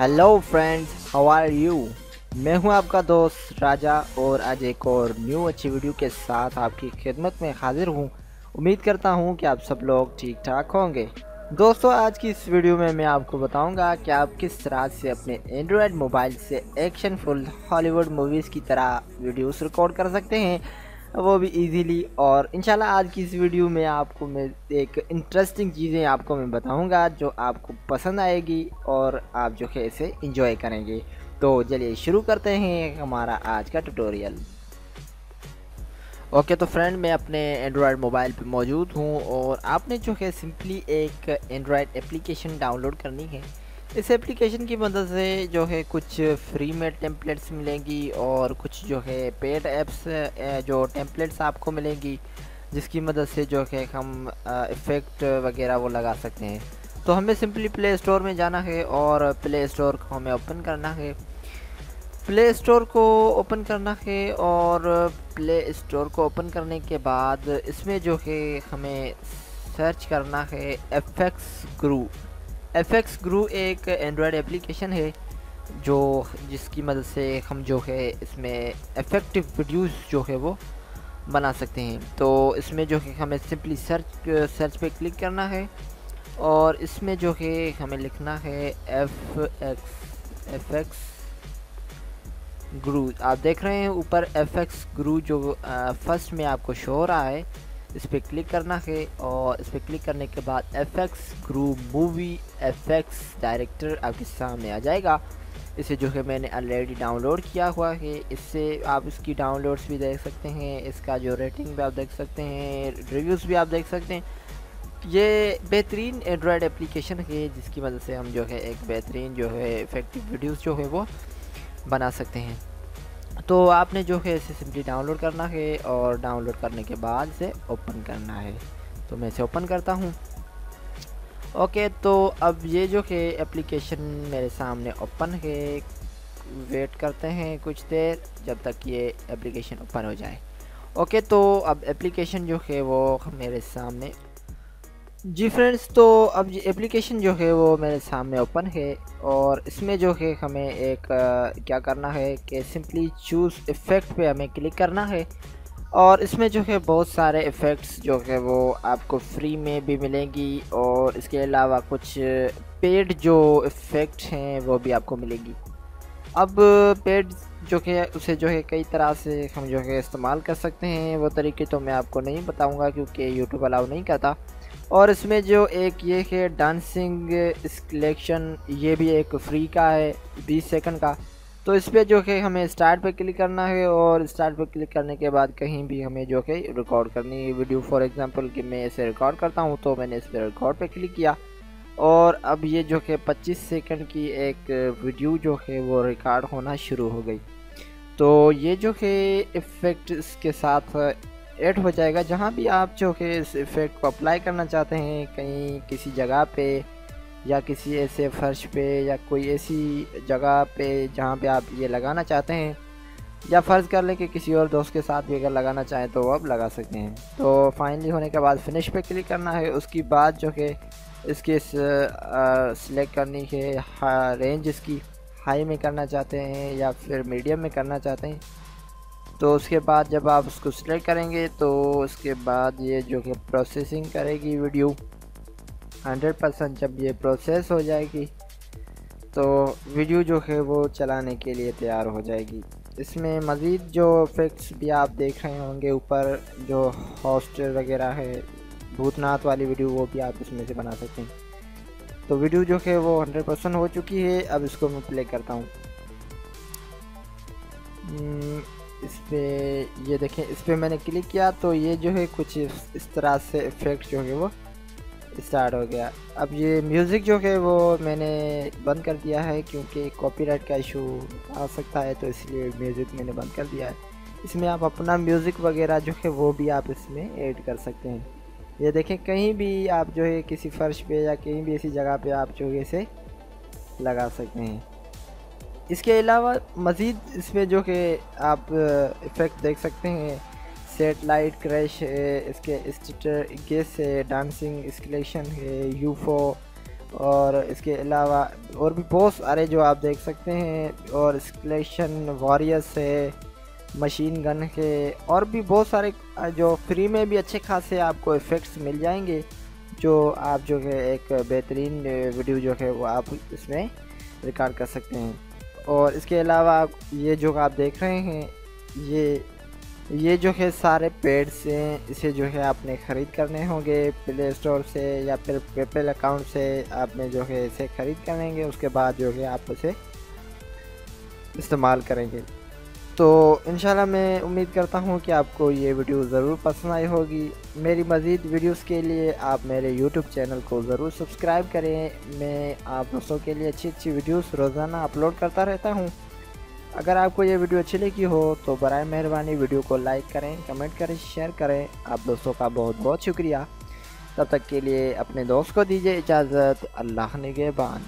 Hello friends, how are you. मैं हूं आपका दोस्त राजा और आज एक और न्यू अच्छी वीडियो के साथ आपकी खिदमत में हाजिर हूं। उम्मीद करता हूं कि आप सब लोग ठीक ठाक होंगे। दोस्तों, आज की इस वीडियो में मैं आपको बताऊंगा कि आप किस तरह से अपने एंड्रॉयड मोबाइल से एक्शन फुल हॉलीवुड मूवीज़ की तरह वीडियोस रिकॉर्ड कर सकते हैं, वो भी इजीली। और इंशाल्लाह आज की इस वीडियो में आपको मैं एक इंटरेस्टिंग चीज़ें आपको मैं बताऊंगा जो आपको पसंद आएगी और आप जो है इसे इंजॉय करेंगे। तो चलिए शुरू करते हैं हमारा आज का ट्यूटोरियल। ओके, तो फ्रेंड, मैं अपने एंड्रॉयड मोबाइल पे मौजूद हूँ और आपने जो है सिंपली एक एंड्रॉयड एप्लीकेशन डाउनलोड करनी है। इस एप्लीकेशन की मदद से जो है कुछ फ्री में टेम्पलेट्स मिलेंगी और कुछ जो है पेड ऐप्स जो टेम्पलेट्स आपको मिलेंगी, जिसकी मदद से जो है हम इफ़ेक्ट वगैरह वो लगा सकते हैं। तो हमें सिंपली प्ले स्टोर में जाना है और प्ले स्टोर को हमें ओपन करना है। प्ले स्टोर को ओपन करना है और प्ले स्टोर को ओपन करने के बाद इसमें जो है हमें सर्च करना है एफएक्स ग्रू। एफएक्स ग्रू एक एंड्रॉयड एप्लीकेशन है जो जिसकी मदद से हम जो है इसमें इफ़ेक्टिव वीडियोस जो है वो बना सकते हैं। तो इसमें जो है हमें सिंपली सर्च पे क्लिक करना है और इसमें जो है हमें लिखना है एफएक्स ग्रू। आप देख रहे हैं ऊपर एफएक्स ग्रू जो फर्स्ट में आपको शो हो रहा है, इस पर क्लिक करना है और इस पर क्लिक करने के बाद एफएक्स ग्रू मूवी एफएक्स डायरेक्टर आपके सामने आ जाएगा। इसे जो है मैंने ऑलरेडी डाउनलोड किया हुआ है। इससे आप इसकी डाउनलोड्स भी देख सकते हैं, इसका जो रेटिंग भी आप देख सकते हैं, रिव्यूज़ भी आप देख सकते हैं। ये बेहतरीन एंड्रॉयड एप्लीकेशन है जिसकी मदद से हम जो है एक बेहतरीन जो है इफेक्टिव वीडियोस जो है वो बना सकते हैं। तो आपने जो है इसे सिंपली डाउनलोड करना है और डाउनलोड करने के बाद इसे ओपन करना है। तो मैं इसे ओपन करता हूँ। ओके, तो अब ये जो है एप्लीकेशन मेरे सामने ओपन है। वेट करते हैं कुछ देर जब तक ये एप्लीकेशन ओपन हो जाए। ओके, तो अब एप्लीकेशन जो है वो मेरे सामने जी फ्रेंड्स, तो अब ये एप्लीकेशन जो है वो मेरे सामने ओपन है और इसमें जो है हमें एक क्या करना है कि सिंपली चूज़ इफ़ेक्ट पे हमें क्लिक करना है और इसमें जो है बहुत सारे इफ़ेक्ट्स जो है वो आपको फ्री में भी मिलेंगी और इसके अलावा कुछ पेड जो इफ़ेक्ट हैं वो भी आपको मिलेंगी। अब पेड जो है उसे जो है कई तरह से हम जो है इस्तेमाल कर सकते हैं। वो तरीके तो मैं आपको नहीं बताऊंगा क्योंकि यूट्यूब अलाउ नहीं करता। और इसमें जो एक ये है डांसिंग सिलेक्शन, ये भी एक फ्री का है 20 सेकंड का। तो इस पर जो है हमें स्टार्ट पे क्लिक करना है और स्टार्ट पे क्लिक करने के बाद कहीं भी हमें जो है रिकॉर्ड करनी है वीडियो। फॉर एग्जांपल कि मैं इसे रिकॉर्ड करता हूँ तो मैंने इस पर रिकॉर्ड पे क्लिक किया और अब ये जो है 25 सेकंड की एक वीडियो जो है वो रिकॉर्ड होना शुरू हो गई। तो ये जो है इफ़ेक्ट इसके साथ ऐड हो जाएगा। जहाँ भी आप जो है इस इफ़ेक्ट को अप्लाई करना चाहते हैं, कहीं किसी जगह पे या किसी ऐसे फर्श पे या कोई ऐसी जगह पे जहाँ पे आप ये लगाना चाहते हैं, या फ़र्ज़ कर लें कि किसी और दोस्त के साथ भी अगर लगाना चाहें तो आप लगा सकते हैं। तो फाइनली होने के बाद फिनिश पे क्लिक करना है। उसके बाद जो है इसके सिलेक्ट करनी है रेंज, इसकी हाई में करना चाहते हैं या फिर मीडियम में करना चाहते हैं। तो उसके बाद जब आप उसको सिलेक्ट करेंगे तो उसके बाद ये जो है प्रोसेसिंग करेगी वीडियो 100%। जब ये प्रोसेस हो जाएगी तो वीडियो जो है वो चलाने के लिए तैयार हो जाएगी। इसमें मज़ीद जो इफ़ेक्ट्स भी आप देख रहे होंगे ऊपर, जो होस्टर वगैरह है, भूतनाथ वाली वीडियो, वो भी आप इसमें से बना सकते हैं। तो वीडियो जो है वो 100% हो चुकी है। अब इसको मैं प्ले करता हूँ। इस पर ये देखें, इस पर मैंने क्लिक किया तो ये जो है कुछ इस तरह से इफ़ेक्ट जो है वो स्टार्ट हो गया। अब ये म्यूज़िक जो है वो मैंने बंद कर दिया है क्योंकि कॉपीराइट का इशू आ सकता है, तो इसलिए म्यूज़िक मैंने बंद कर दिया है। इसमें आप अपना म्यूज़िक वगैरह जो है वो भी आप इसमें ऐड कर सकते हैं। ये देखें, कहीं भी आप जो है किसी फर्श पे या कहीं भी ऐसी जगह पे आप जो है इसे लगा सकते हैं। इसके अलावा मज़ीद इसमें जो कि आप इफ़ेक्ट देख सकते हैं, सेटेलाइट क्रैश है, इसके स्टिटर गेस है, डांसिंग स्केलेशन है, यूफो और इसके अलावा और भी बहुत सारे जो आप देख सकते हैं, और स्केलेशन वॉरियर्स है, मशीन गन के, और भी बहुत सारे जो फ्री में भी अच्छे खासे आपको इफ़ेक्ट्स मिल जाएंगे, जो आप जो है एक बेहतरीन वीडियो जो है वो आप इसमें रिकॉर्ड कर सकते हैं। और इसके अलावा ये जो आप देख रहे हैं, ये जो है सारे पेड्स हैं, इसे जो है आपने ख़रीद करने होंगे प्ले स्टोर से या फिर पेपल अकाउंट से आपने जो है इसे ख़रीद करेंगे, उसके बाद जो है आप उसे इस्तेमाल करेंगे। तो इंशाल्लाह मैं उम्मीद करता हूँ कि आपको ये वीडियो ज़रूर पसंद आई होगी। मेरी मज़ीद वीडियोस के लिए आप मेरे यूट्यूब चैनल को ज़रूर सब्सक्राइब करें। मैं आप दोस्तों के लिए अच्छी अच्छी वीडियोस रोज़ाना अपलोड करता रहता हूँ। अगर आपको ये वीडियो अच्छी लगी हो तो बराए मेहरबानी वीडियो को लाइक करें, कमेंट करें, शेयर करें। आप दोस्तों का बहुत बहुत शुक्रिया। तब तक के लिए अपने दोस्त को दीजिए इजाज़त। अल्लाह निगहबान।